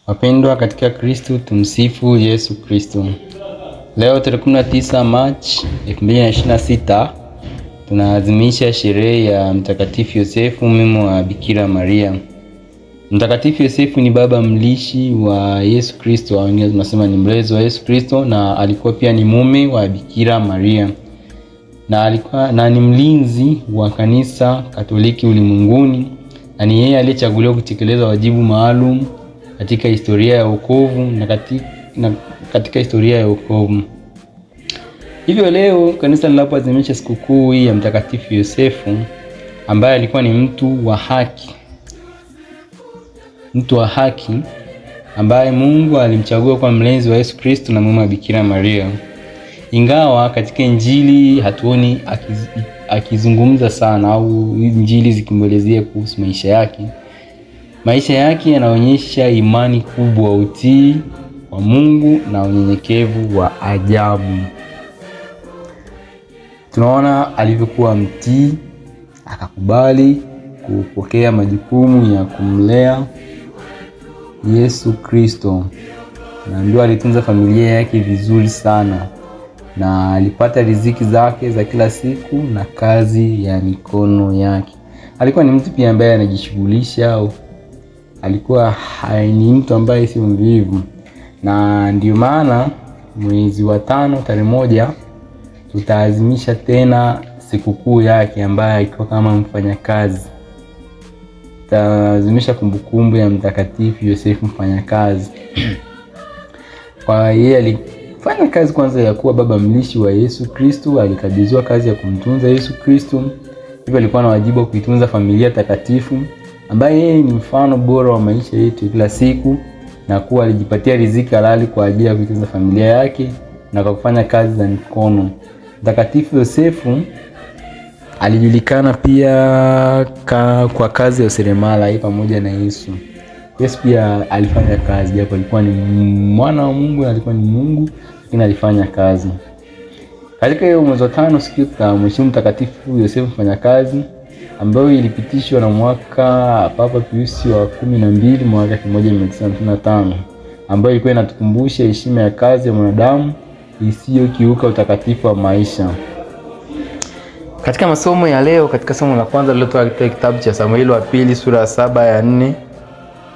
Wapendwa katika Kristo, tumsifu Yesu Kristo. Leo tarehe 19 Machi 2026 tunaadhimisha sherehe ya Mtakatifu Yosefu, mume wa Bikira Maria. Mtakatifu Yosefu ni baba mlishi wa Yesu Kristo, wengine tunasema ni mlezi wa Yesu Kristo, na alikuwa pia ni mume wa Bikira Maria. Na ni mlinzi wa kanisa Katoliki ulimwenguni, na ni yeye aliyechaguliwa kutekeleza wajibu maalum katika historia ya wokovu na katika historia ya wokovu. Hivyo leo kanisa linapoadhimisha sikukuu hii ya Mtakatifu Yosefu, ambaye alikuwa ni mtu wa haki ambaye Mungu alimchagua kwa mlezi wa Yesu Kristo na mume wa Bikira Maria. Ingawa katika Injili hatuoni akizungumza sana au Injili zikimwelezea kuhusu maisha yake yanaonyesha imani kubwa, utii wa Mungu na unyenyekevu wa ajabu. Tunaona alivyokuwa mtii, akakubali kupokea majukumu ya kumlea Yesu Kristo, na ndio alitunza familia yake vizuri sana, na alipata riziki zake za kila siku na kazi ya mikono yake. Alikuwa ni mtu pia ambaye anajishughulisha, alikuwa ni mtu ambaye si mvivu, na ndio maana mwezi wa 5 tarehe 1 tutaadhimisha tena sikukuu yake, ambaye alikuwa kama mfanyakazi. Tutaadhimisha kumbukumbu ya Mtakatifu Yosefu mfanyakazi. Kwa yeye alifanya kazi kwanza ya kuwa baba mlishi wa Yesu Kristo, alikabidhiwa kazi ya kumtunza Yesu Kristo. Hivyo alikuwa na wajibu wa kuitunza familia takatifu, ambaye yeye ni mfano bora wa maisha yetu kila siku, na kuwa alijipatia riziki halali kwa ajili ya kuitunza familia yake na kwa kufanya kazi za mikono. Mtakatifu Yosefu alijulikana pia kwa kazi ya useremala pamoja na Yesu. Yesu pia alifanya kazi, japo alikuwa ni mwana wa Mungu, alikuwa ni Mungu, lakini alifanya kazi. Katika hiyo mwezi wa 5 siku ya mheshimu Mtakatifu Yosefu mfanyakazi, ambayo ilipitishwa na Papa Pius wa 12 mwaka 1955, ambayo ilikuwa inatukumbusha heshima ya kazi ya mwanadamu isiyokiuka utakatifu wa maisha. Katika masomo ya leo, katika somo la kwanza lilotoka katika kitabu cha Samueli wa pili sura ya 7 ya 4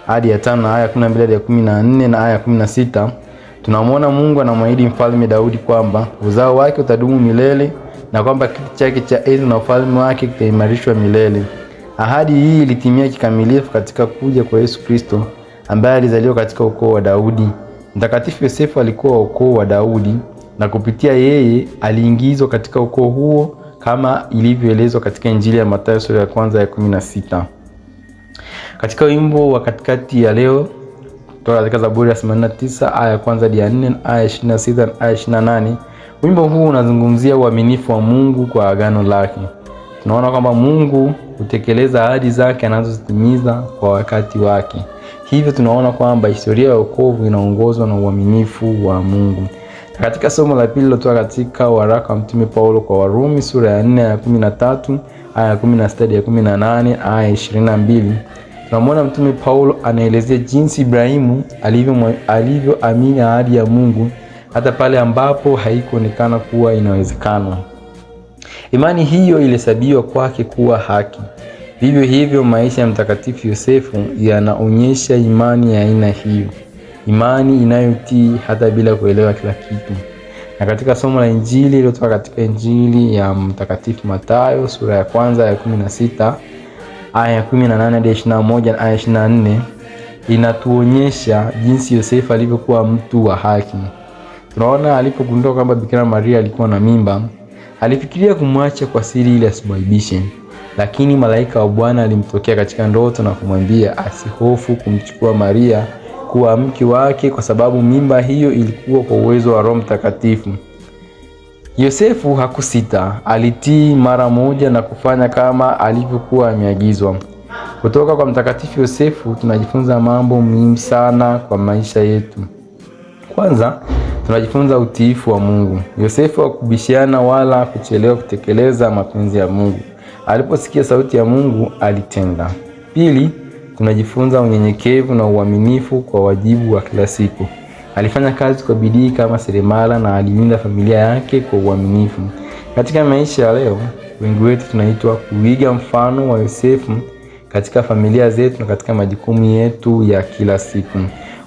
hadi ya 5 na aya 12 hadi ya 14 na aya 16, tunamwona Mungu anamwahidi Mfalme Daudi kwamba uzao wake utadumu milele, na kwamba kiti chake cha enzi na ufalme wake kitaimarishwa milele. Ahadi hii ilitimia kikamilifu katika kuja kwa Yesu Kristo, ambaye alizaliwa katika ukoo wa Daudi. Mtakatifu Yosefu alikuwa ukoo wa Daudi, na kupitia yeye aliingizwa katika ukoo huo, kama ilivyoelezwa katika Injili ya Mathayo sura ya 1 ya 16. Katika wimbo wa katikati ya leo kutoka katika Zaburi ya 89 aya ya 1 hadi ya 4 na aya 26 na aya 28, wimbo huu unazungumzia uaminifu wa Mungu kwa agano lake. Tunaona kwamba Mungu hutekeleza ahadi zake anazozitimiza kwa wakati wake. Hivyo tunaona kwamba historia ya wokovu inaongozwa na uaminifu wa Mungu. Katika somo la pili lilotoka katika waraka wa Mtume Paulo kwa Warumi sura ya 4 ya 13 aya 16 hadi ya 18 aya 22, tunamwona Mtume Paulo anaelezea jinsi Ibrahimu alivyoamini ahadi ya Mungu hata pale ambapo haikuonekana kuwa inawezekana. Imani hiyo ilihesabiwa kwake kuwa haki. Vivyo hivyo maisha ya Mtakatifu Yosefu yanaonyesha imani ya aina hiyo, imani inayotii hata bila kuelewa kila kitu. Na katika somo la Injili iliyotoka katika Injili ya Mtakatifu Mathayo sura ya 1 ya 16 aya ya 18 hadi 21 na aya 24, inatuonyesha jinsi Yosefu alivyokuwa mtu wa haki. Tunaona alipogundua kwamba Bikira Maria alikuwa na mimba, alifikiria kumwacha kwa siri ili asibaibishe, lakini malaika wa Bwana alimtokea katika ndoto na kumwambia asihofu kumchukua Maria kuwa mke wake, kwa sababu mimba hiyo ilikuwa kwa uwezo wa Roho Mtakatifu. Yosefu hakusita, alitii mara moja na kufanya kama alivyokuwa ameagizwa. Kutoka kwa Mtakatifu Yosefu tunajifunza mambo muhimu sana kwa maisha yetu. Kwanza, tunajifunza utiifu wa Mungu. Yosefu hakubishana wala kuchelewa kutekeleza mapenzi ya Mungu. Aliposikia sauti ya Mungu alitenda. Pili, tunajifunza unyenyekevu na uaminifu kwa wajibu wa kila siku. Alifanya kazi kwa bidii kama seremala na alilinda familia yake kwa uaminifu. Katika maisha ya leo, wengi wetu tunaitwa kuiga mfano wa Yosefu katika familia zetu na katika majukumu yetu ya kila siku.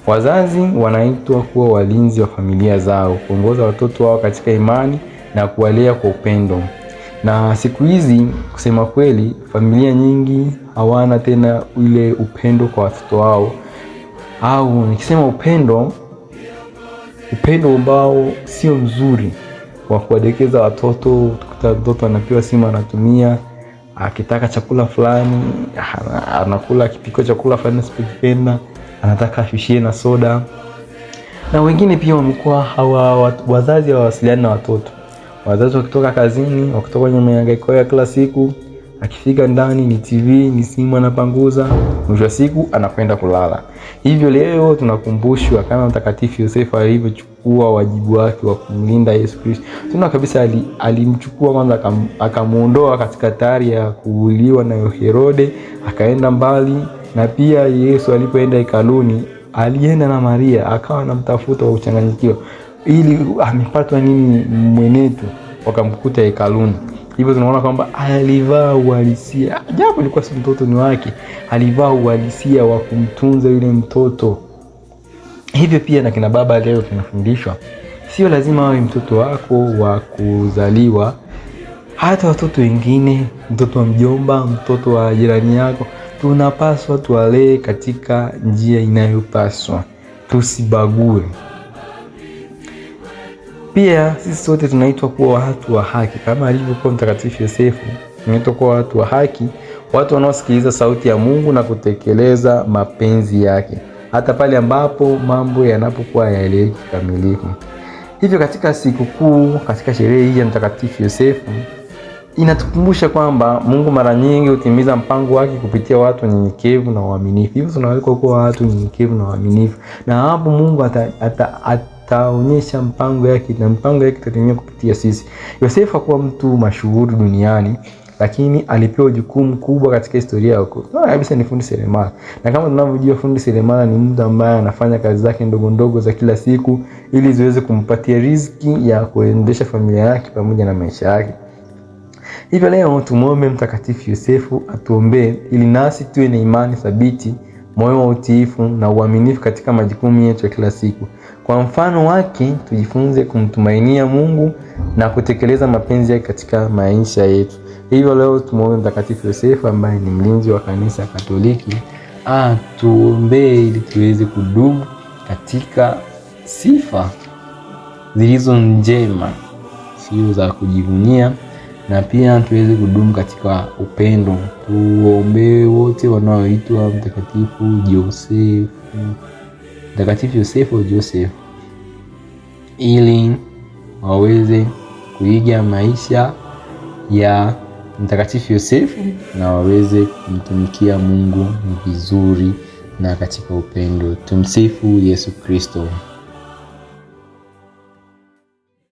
Wazazi wanaitwa kuwa walinzi wa familia zao, kuongoza watoto wao katika imani na kuwalea kwa upendo. Na siku hizi kusema kweli, familia nyingi hawana tena ile upendo kwa watoto wao. Au nikisema upendo ambao sio mzuri wa kuwadekeza watoto. Utakuta mtoto anapewa simu anatumia, akitaka chakula fulani anakula, akipikwa chakula fulani asipokipenda anataka ashishie na soda. Na wengine pia wamekuwa wazazi hawasiliani na watoto. Wazazi wakitoka kazini, wakitoka kwenye mihangaiko ya kila siku, akifika ndani ni TV, ni simu anapanguza, mwisho wa siku anakwenda kulala. Hivyo leo tunakumbushwa kama Mtakatifu Yosefu alivyochukua wajibu wake wa kumlinda Yesu Kristo. Tunaona kabisa alimchukua kwanza, akamuondoa katika hatari ya kuuliwa na Herode, akaenda mbali. Na pia Yesu alipoenda hekaluni, alienda na Maria, akawa anamtafuta wa uchanganyikiwa, ili amepatwa nini mwenetu, wakamkuta hekaluni. Hivyo tunaona kwamba alivaa uhalisia, japo alikuwa si mtoto ni wake, alivaa uhalisia wa kumtunza yule mtoto. Hivyo pia na kina baba leo tunafundishwa, sio lazima awe mtoto wako wa kuzaliwa, hata watoto wengine, mtoto wa mjomba, mtoto wa jirani yako, tunapaswa tuwalee katika njia inayopaswa, tusibague. Pia sisi sote tunaitwa kuwa watu wa haki kama alivyokuwa Mtakatifu Yosefu. Tunaitwa kuwa watu wa haki, watu wanaosikiliza sauti ya Mungu na kutekeleza mapenzi yake, hata pale ambapo mambo yanapokuwa hayaeleweki kikamilifu. Hivyo katika sikukuu, katika sherehe hii ya Mtakatifu Yosefu, inatukumbusha kwamba Mungu mara nyingi hutimiza mpango wake kupitia watu wanyenyekevu na waaminifu. Hivyo tunaweza kuwa watu wanyenyekevu na waaminifu, na hapo Mungu ataonyesha mpango yake, na mpango yake itatimia kupitia sisi. Yosefu hakuwa mtu mashuhuri duniani, lakini alipewa jukumu kubwa katika historia yako. Kabisa ni fundi seremala. Na kama tunavyojua, fundi seremala ni mtu ambaye anafanya kazi zake ndogo ndogo za kila siku ili ziweze kumpatia riziki ya kuendesha familia yake pamoja na maisha yake. Hivyo leo tumuombe Mtakatifu Yosefu atuombee ili nasi tuwe na imani thabiti, moyo wa utiifu na uaminifu katika majukumu yetu ya kila siku. Kwa mfano wake tujifunze kumtumainia Mungu na kutekeleza mapenzi yake katika maisha yetu. Hivyo leo tumuombe Mtakatifu Yosefu ambaye ni mlinzi wa Kanisa Katoliki atuombee ili tuweze kudumu katika sifa zilizo njema, sio za kujivunia, na pia tuweze kudumu katika upendo. Tuombee wote wanaoitwa Mtakatifu Yosefu au Joseph, ili waweze kuiga maisha ya Mtakatifu Yosefu na waweze kumtumikia Mungu vizuri na katika upendo. Tumsifu Yesu Kristo.